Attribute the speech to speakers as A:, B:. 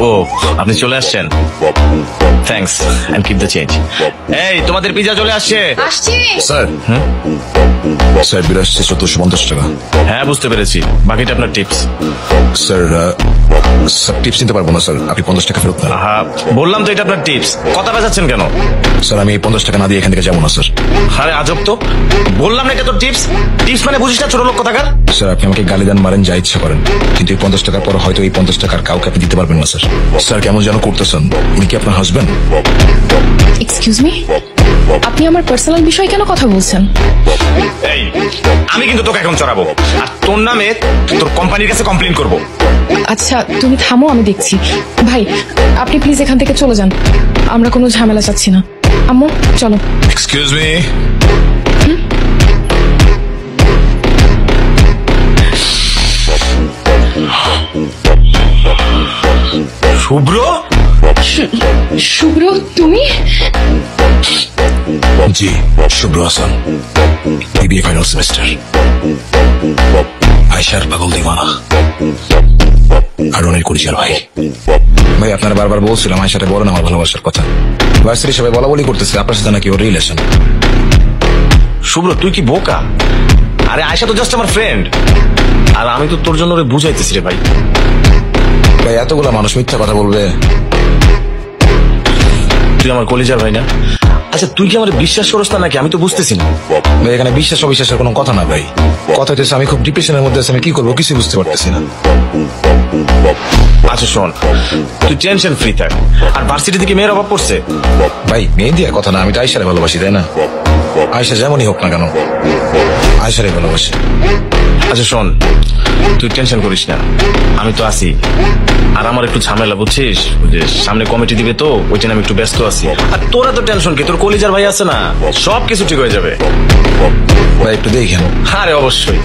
A: ও আপনি চলে আসছেন, thanks and keep the change. এই তোমাদের পিজা চলে আসছে।
B: আসছি
C: স্যার স্যার বিল আসছে 1450 টাকা।
A: হ্যাঁ বুঝতে পেরেছি, বাকিটা আপনার টিপস।
C: স্যার স্যার টিপস নিতে পারবো না স্যার, আপনি 50 টাকা ফেরত দেন।
A: হ্যাঁ বললাম তো এটা আপনার টিপস, কথা বাজাচ্ছেন কেন?
C: স্যার আমি 50 টাকা না দিয়ে এখান থেকে যাবো না স্যার।
A: আরে আজব তো, বললাম না এটা তো টিপস। টিপস মানে বুঝিস না, ছোট লোক কোথাকার।
C: স্যার আপনি আমাকে গালি দেন, মারেন, যা ইচ্ছা করেন, কিন্তু এই 50 টাকার পর হয়তো এই 50 টাকার কাউকে আপনি দিতে পারবেন না স্যার। স্যার কেমন যেন করতেছেন, উনি কি আপনার হাজবেন্ড?
B: এক্সকিউজ মি, আপনি আমার পার্সোনাল বিষয়ে কেন কথা বলছেন?
A: এই আমি কিন্তু তোকে এখন চড়াবো, আর তোর নামে তোর কোম্পানির কাছে কমপ্লেইন করবো।
B: আচ্ছা তুমি থামো, আমি দেখছি। ভাই আপনি প্লিজ এখান থেকে চলে যান, আমরা কোনো ঝামেলা চাচ্ছি না। আম্মু চলো।
C: এক্সকিউজ মি,
A: শুভ্র?
B: শুভ্র তুমি?
C: জি শুভ্র হাসান, বিবিএ ফাইনাল সেমিস্টার, আয়শার পাগল দিওয়ানা আর রনির কুড়িচার ভাই। ভাই আপনারা বারবার বলছিলাম আয়শারে বলেন আমার ভালোবাসার কথা, ভার্সিটি সবাই বলা বলি করতেছে আপনার সাথে নাকি ওর রিলেশন।
A: শুভ্র তুই কি বোকা? আরে আয়শা তো জাস্ট আমার ফ্রেন্ড, আর আমি তো তোর জন্য ওরে বুঝাইতেছি রে ভাই।
C: ভাই এতগুলা মানুষ মিথ্যা কথা বলবে?
A: তুই আমার কলিজার ভাই না? আচ্ছা তুই কি আমার বিশ্বাস করস না নাকি, আমি তো বুঝতেছি না।
C: ভাই এখানে বিশ্বাস অবিশ্বাসের কোনো কথা না ভাই, কথা হইতেছে আমি খুব ডিপ্রেশনের মধ্যে আছি, আমি কি করবো কিছু বুঝতে পারতেছি না।
A: আচ্ছা শোন, তুই টেনশন ফ্রি থাক। আর ভার্সিটি থেকে মেয়ের অভাব পড়ছে?
C: ভাই মেয়ে দিয়ে কথা না, আমি তো আয়শারে ভালোবাসি তাই না, আয়শা যেমনই হোক না কেন আয়শারে ভালোবাসি।
A: আচ্ছা শোন, তুই টেনশন করিস না, আমি তো আছি। আর আমার একটু ঝামেলা বুঝছিস, যে সামনে কমিটি দিবে তো ওইটা আমি একটু ব্যস্ত আছি। আর তোরা তো টেনশন কি, তোর কলিজার ভাই আছে না, সব কিছু ঠিক হয়ে যাবে।
C: ভাই একটু দেখেন।
A: আরে অবশ্যই।